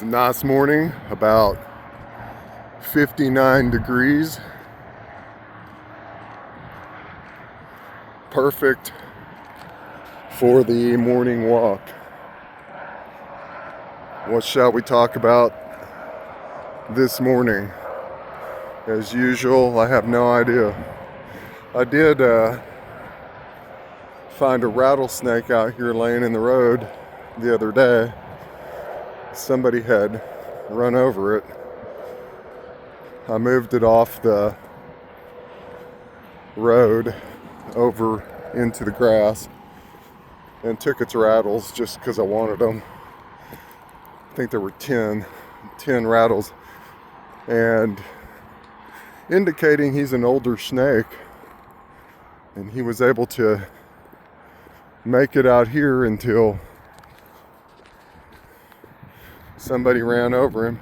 It's a nice morning, about 59 degrees. Perfect for the morning walk. What shall we talk about this morning? As usual, I have no idea. I did find a rattlesnake out here laying in the road the other day. Somebody had run over it. I moved it off the road over into the grass and took its rattles just because I wanted them. I think there were 10 rattles, and indicating he's an older snake, and he was able to make it out here until somebody ran over him.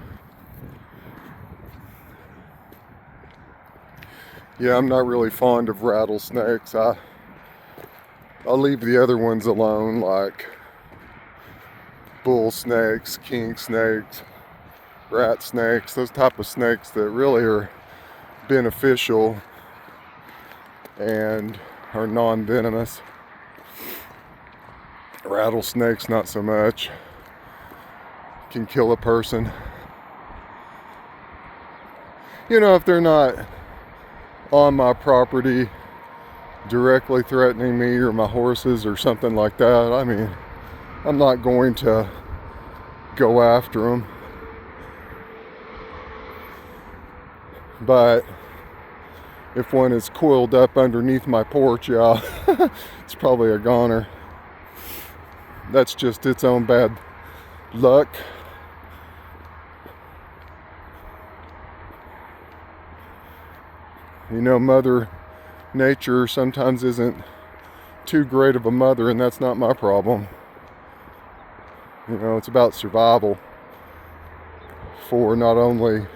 Yeah, I'm not really fond of rattlesnakes. I'll leave the other ones alone, like bull snakes, king snakes, rat snakes, those type of snakes that really are beneficial and are non-venomous. Rattlesnakes, not so much. Can kill a person. You know, if they're not on my property directly threatening me or my horses or something like that, I mean, I'm not going to go after them. But if one is coiled up underneath my porch, yeah, it's probably a goner. That's just its own bad luck. You know, Mother Nature sometimes isn't too great of a mother, and that's not my problem. You know, it's about survival for not only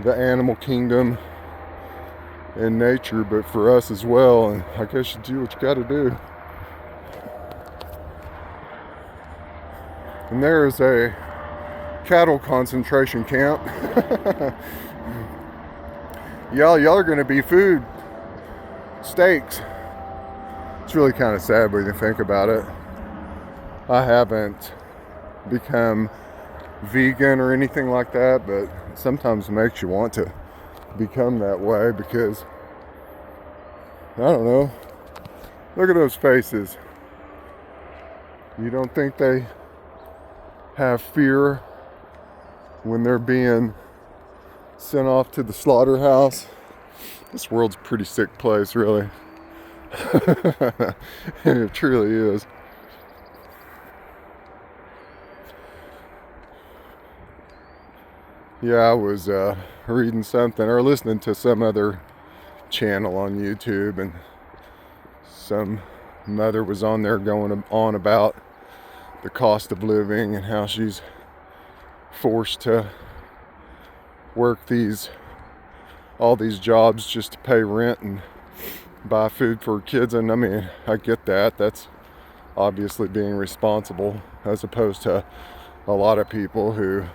the animal kingdom and nature, but for us as well. And I guess you do what you gotta do. And there is a cattle concentration camp. Y'all are gonna be food steaks. It's really kind of sad when you think about it. I haven't become vegan or anything like that, but sometimes it makes you want to become that way because, I don't know, look at those faces. You don't think they have fear when they're being sent off to the slaughterhouse? This world's a pretty sick place, really. It truly is. Yeah, I was reading something or listening to some other channel on YouTube, and some mother was on there going on about the cost of living and how she's forced to work all these jobs just to pay rent and buy food for her kids. And I mean, I get that. That's obviously being responsible, as opposed to a lot of people who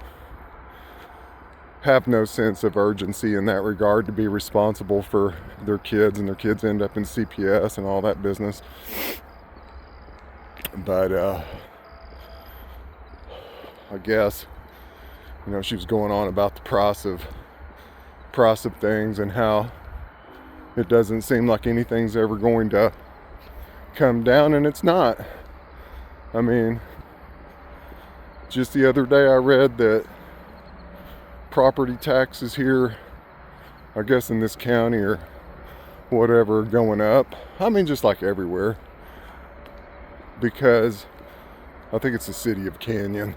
have no sense of urgency in that regard to be responsible for their kids, and their kids end up in CPS and all that business. But I guess, you know, she was going on about the price of things and how it doesn't seem like anything's ever going to come down, and it's not. I mean, just the other day I read that property taxes here, I guess in this county or whatever, going up. I mean, just like everywhere, because I think it's the city of Canyon.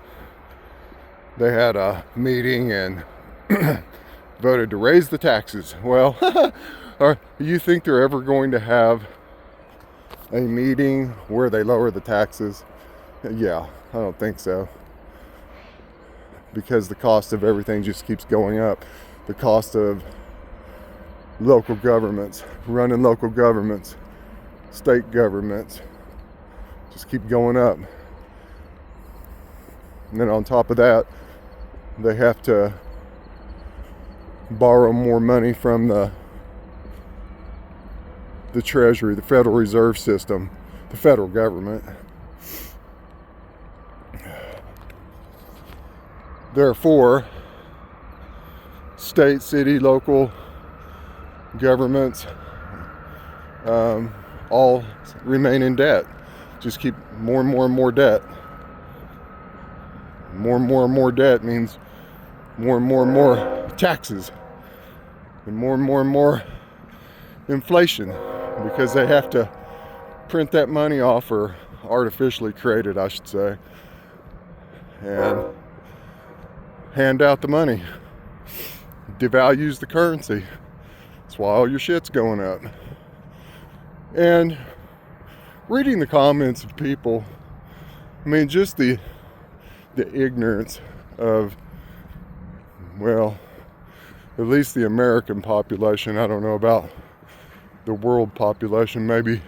They had a meeting and voted to raise the taxes. Well, you think they're ever going to have a meeting where they lower the taxes? Yeah, I don't think so. Because the cost of everything just keeps going up. The cost of local governments, running local governments, state governments, just keep going up. And then on top of that, they have to borrow more money from the Treasury, the Federal Reserve System, the federal government. Therefore, state, city, local governments all remain in debt. Just keep more and more and more debt. More and more and more debt means more and more and more taxes. And more inflation, because they have to print that money off, or artificially created, I should say, and hand out the money. Devalues the currency. That's why all your shit's going up. And reading the comments of people, I mean, just the ignorance of, well, at least the American population. I don't know about the world population. Maybe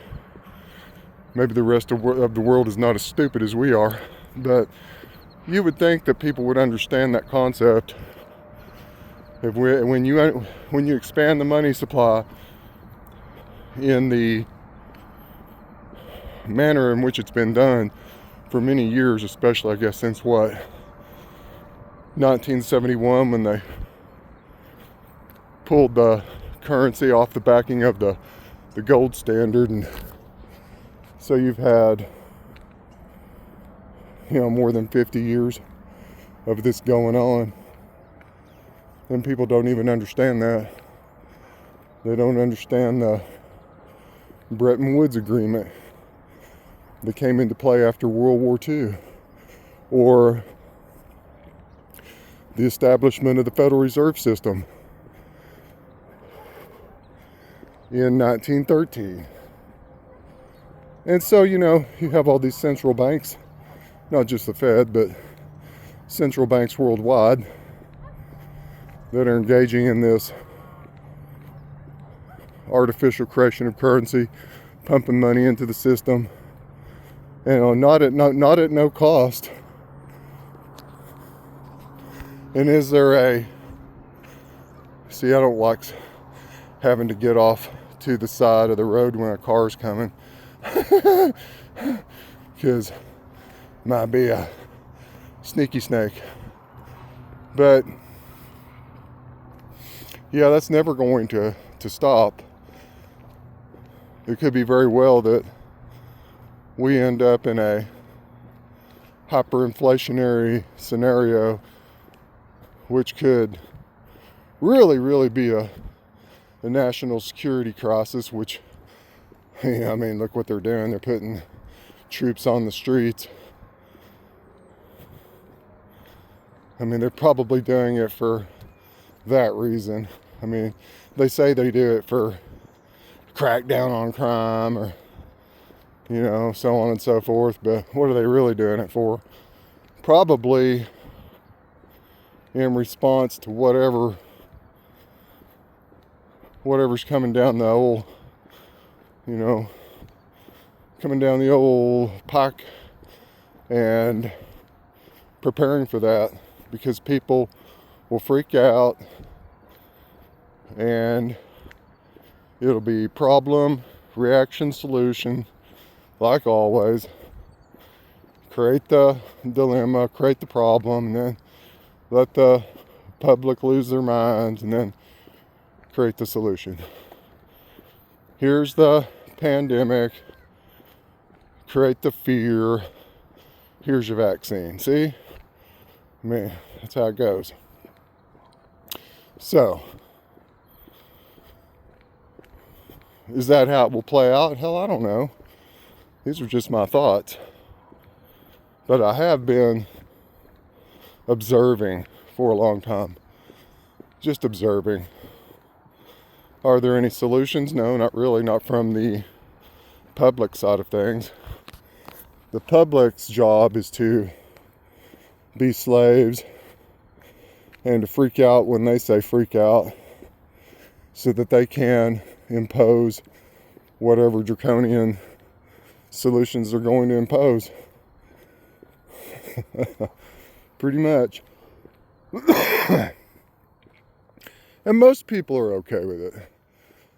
the rest of the world is not as stupid as we are. But you would think that people would understand that concept. When you expand the money supply in the manner in which it's been done for many years, especially I guess since 1971, when they pulled the currency off the backing of the gold standard. And so you've had, more than 50 years of this going on, and people don't even understand that. They don't understand the Bretton Woods Agreement that came into play after World War II, or the establishment of the Federal Reserve System in 1913. And so, you have all these central banks, not just the Fed, but central banks worldwide, that are engaging in this artificial creation of currency, pumping money into the system, not at no cost. And is there see, I don't like having to get off to the side of the road when a car's coming, because might be a sneaky snake. But yeah, that's never going to stop. It could be very well that we end up in a hyperinflationary scenario, which could really be a national security crisis, which, I mean, look what they're doing. They're putting troops on the streets. I mean, they're probably doing it for that reason. I mean, they say they do it for crackdown on crime, or, so on and so forth. But what are they really doing it for? Probably in response to whatever's coming down the old, coming down the old pike, and preparing for that, because people will freak out, and it'll be problem, reaction, solution, like always. Create the dilemma, create the problem, and then let the public lose their minds, and then create the solution. Here's the pandemic. Create the fear. Here's your vaccine. See? Man, that's how it goes. So, is that how it will play out? Hell, I don't know. These are just my thoughts. But I have been observing for a long time. Just observing. Are there any solutions? No, not really. Not from the public side of things. The public's job is to be slaves and to freak out when they say freak out, so that they can impose whatever draconian solutions they're going to impose. Pretty much. And most people are okay with it.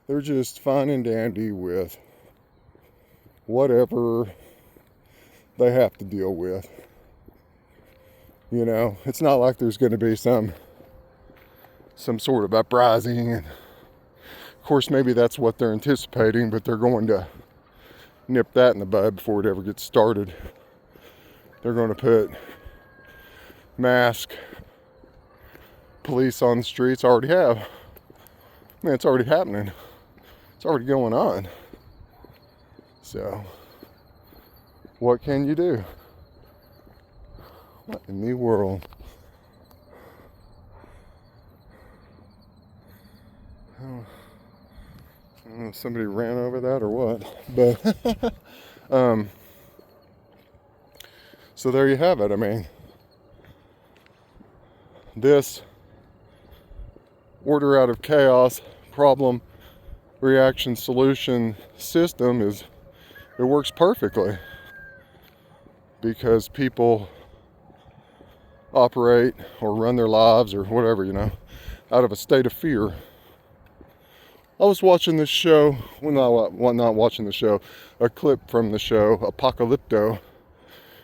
They're just fine and dandy with whatever they have to deal with. You know, it's not like there's going to be some sort of uprising. And of course, maybe that's what they're anticipating, but they're going to nip that in the bud before it ever gets started. They're going to put masked police on the streets. Already have. I mean, it's already happening. It's already going on. So, what can you do? What in the world? I don't know if somebody ran over that or what, but so there you have it. I mean, this order out of chaos problem reaction solution system it works perfectly because people operate or run their lives or whatever, you know, out of a state of fear. I was watching this show, not watching the show, a clip from the show Apocalypto.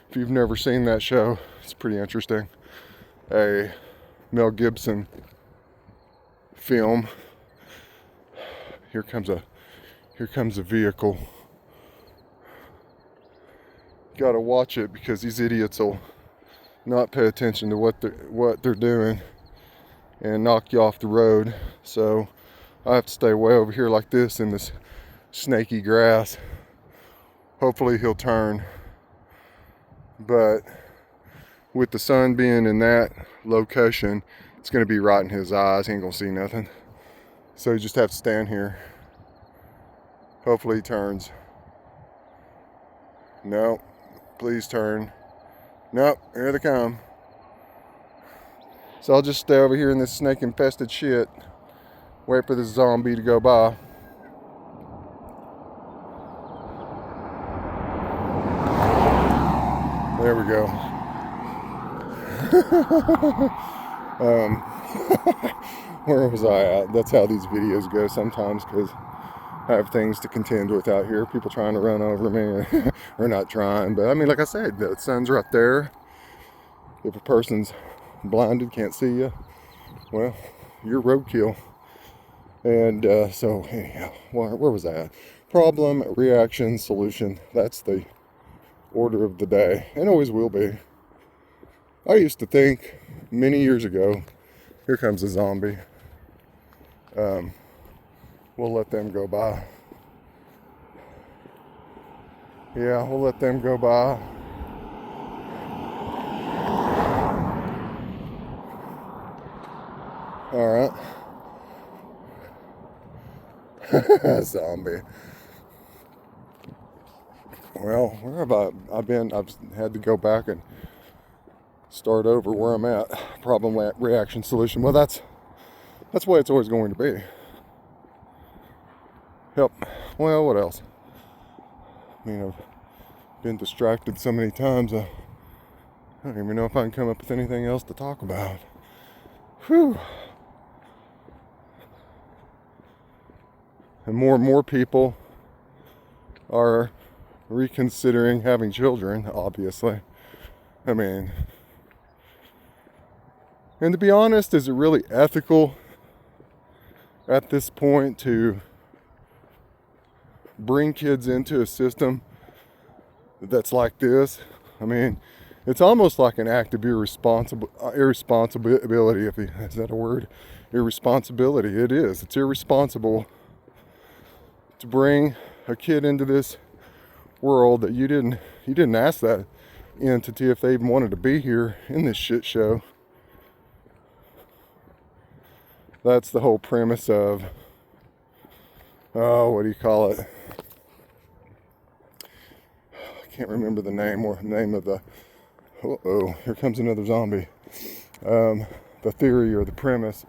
If you've never seen that show, it's pretty interesting. A Mel Gibson film. Here comes a vehicle. Gotta watch it because these idiots will not pay attention to what they're doing and knock you off the road. So I have to stay way over here like this in this snaky grass. Hopefully he'll turn. But with the sun being in that location, it's going to be right in his eyes. He ain't going to see nothing. So you just have to stand here. Hopefully he turns. No, please turn. Nope, here they come. So I'll just stay over here in this snake infested shit. Wait for this zombie to go by. There we go. Where was I at? That's how these videos go sometimes, because I have things to contend with out here. People trying to run over me, or not trying, but I mean, like I said, the sun's right there. If a person's blinded, can't see you, well, you're roadkill. And so anyhow, where was I at? Problem, reaction, solution. That's the order of the day, and always will be. I used to think many years ago, here comes a zombie. We'll let them go by. Yeah, we'll let them go by. All right. Zombie. Well, where have I've been? I've had to go back and start over where I'm at. Problem, reaction, solution. Well, that's the way it's always going to be. Yep. Well, what else? I mean, I've been distracted so many times. I don't even know if I can come up with anything else to talk about. Whew. And more people are reconsidering having children, obviously. I mean, and to be honest, is it really ethical at this point to bring kids into a system that's like this? I mean, it's almost like an act of irresponsibility, is that a word? Irresponsibility. It is. It's irresponsible to bring a kid into this world that you didn't ask that entity if they even wanted to be here in this shit show. That's the whole premise of, what do you call it? I can't remember the name of the, here comes another zombie. The theory or the premise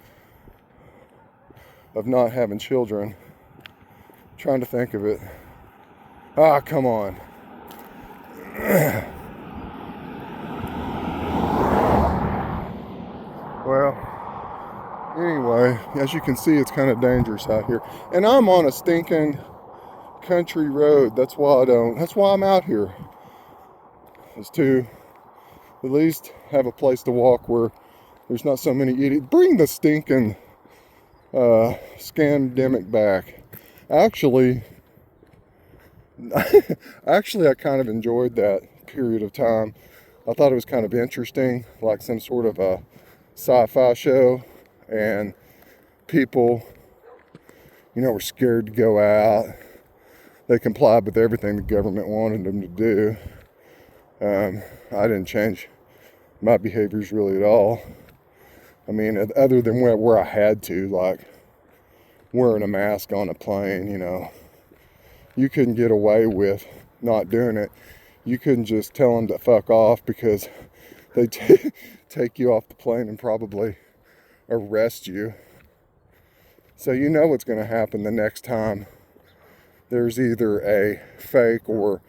of not having children. Trying to think of it. Come on. Well, anyway, as you can see, it's kind of dangerous out here. And I'm on a stinking country road. That's why I'm out here. Is to at least have a place to walk where there's not so many idiots. Bring the stinking scamdemic back. Actually, I kind of enjoyed that period of time. I thought it was kind of interesting, like some sort of a sci-fi show, and people, were scared to go out. They complied with everything the government wanted them to do. I didn't change my behaviors really at all. I mean, other than where I had to, like wearing a mask on a plane, you couldn't get away with not doing it. You couldn't just tell them to fuck off because they take you off the plane and probably arrest you. So you know what's going to happen the next time there's either a fake or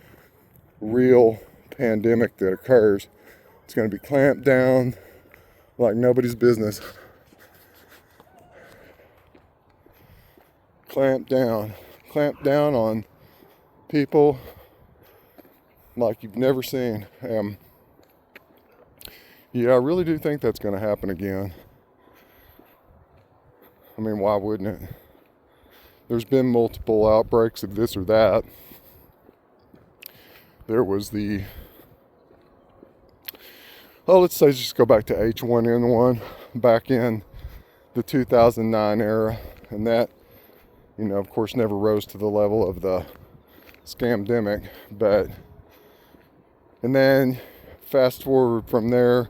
real pandemic that occurs. It's going to be clamped down like nobody's business. Clamp down on people like you've never seen. Yeah, I really do think that's going to happen again. I mean, why wouldn't it? There's been multiple outbreaks of this or that. There was let's say just go back to H1N1 back in the 2009 era, and that, of course, never rose to the level of the scamdemic. And then fast forward from there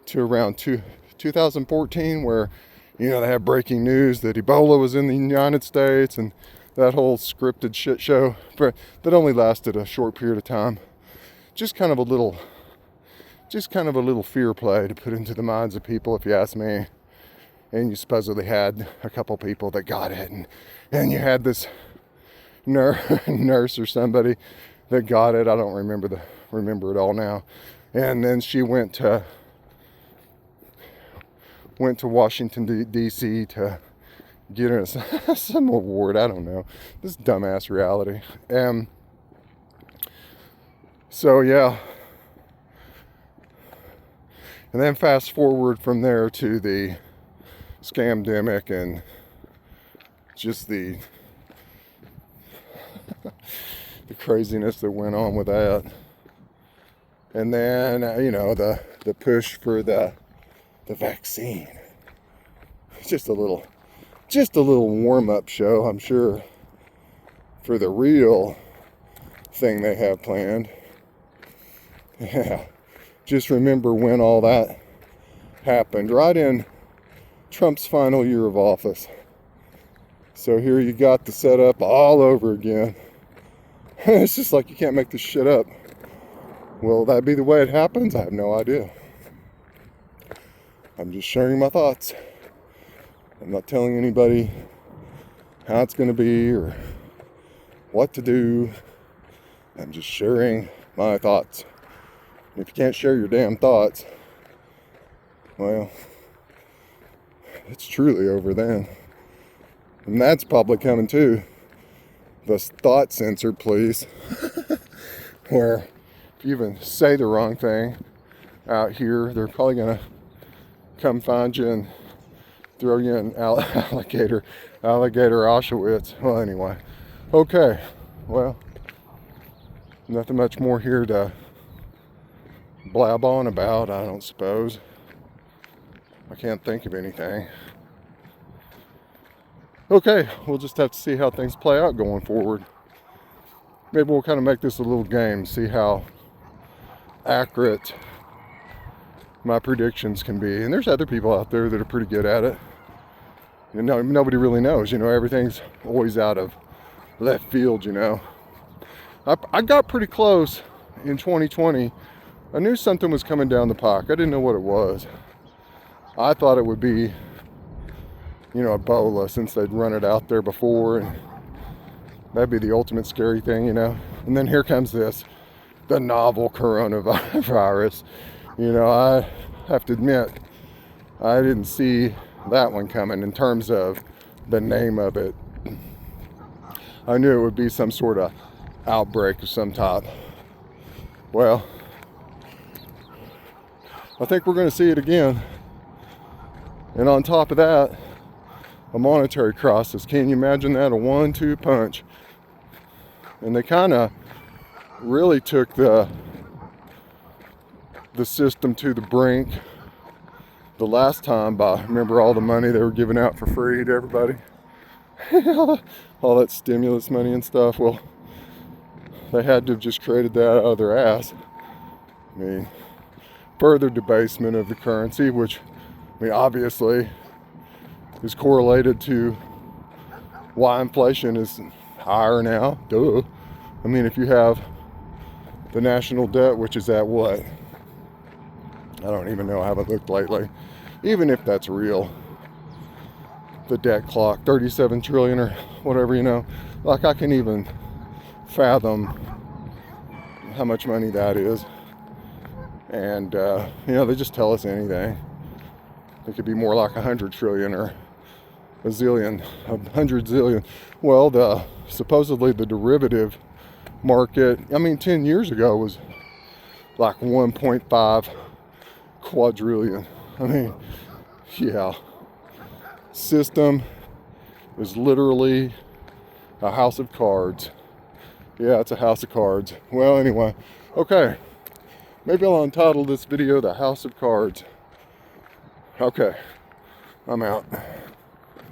to around 2014, where they had breaking news that Ebola was in the United States, and that whole scripted shit show that only lasted a short period of time. Just kind of a little fear play to put into the minds of people, if you ask me. And you supposedly had a couple people that got it, and you had this nurse or somebody that got it. I don't remember it all now. And then she went to Washington D.C. to get her some award. I don't know, this dumbass reality. So yeah. And then fast forward from there to the scamdemic and just the craziness that went on with that. And then, the push for the vaccine. Just a little warm-up show, I'm sure, for the real thing they have planned. Yeah. Just remember when all that happened, right in Trump's final year of office. So here you got the setup all over again. It's just like you can't make this shit up. Will that be the way it happens? I have no idea. I'm just sharing my thoughts. I'm not telling anybody how it's going to be or what to do. I'm just sharing my thoughts. If you can't share your damn thoughts, well, it's truly over then. And that's probably coming too. The thought censor, please. Where if you even say the wrong thing out here, they're probably going to come find you and throw you in alligator Auschwitz. Well, anyway. Okay. Well, nothing much more here to blab on about, I don't suppose. I can't think of anything. Okay, we'll just have to see how things play out going forward. Maybe we'll kind of make this a little game, see how accurate my predictions can be. And there's other people out there that are pretty good at it. Nobody really knows, everything's always out of left field, I got pretty close in 2020. I knew something was coming down the pike. I didn't know what it was. I thought it would be, Ebola, since they'd run it out there before, and that'd be the ultimate scary thing, And then here comes the novel coronavirus. I have to admit, I didn't see that one coming in terms of the name of it. I knew it would be some sort of outbreak of some type. Well, I think we're going to see it again. And on top of that, a monetary crisis. Can you imagine that? A 1-2 punch. And they kind of really took the system to the brink the last time by, remember all the money they were giving out for free to everybody? All that stimulus money and stuff. Well, they had to have just created that out of their ass. I mean, further debasement of the currency, which, I mean, obviously is correlated to why inflation is higher now. Duh. I mean, if you have the national debt, which is at what? I don't even know. I haven't looked lately. Even if that's real, the debt clock, 37 trillion or whatever, you know, like I can even fathom how much money that is. And, you know, they just tell us anything. It could be more like 100 trillion or a zillion, 100 zillion. Well, supposedly the derivative market, I mean, 10 years ago was like 1.5 quadrillion. I mean, yeah. System is literally a house of cards. Yeah, it's a house of cards. Well, anyway, okay. Maybe I'll entitle this video The House of Cards. Okay, I'm out.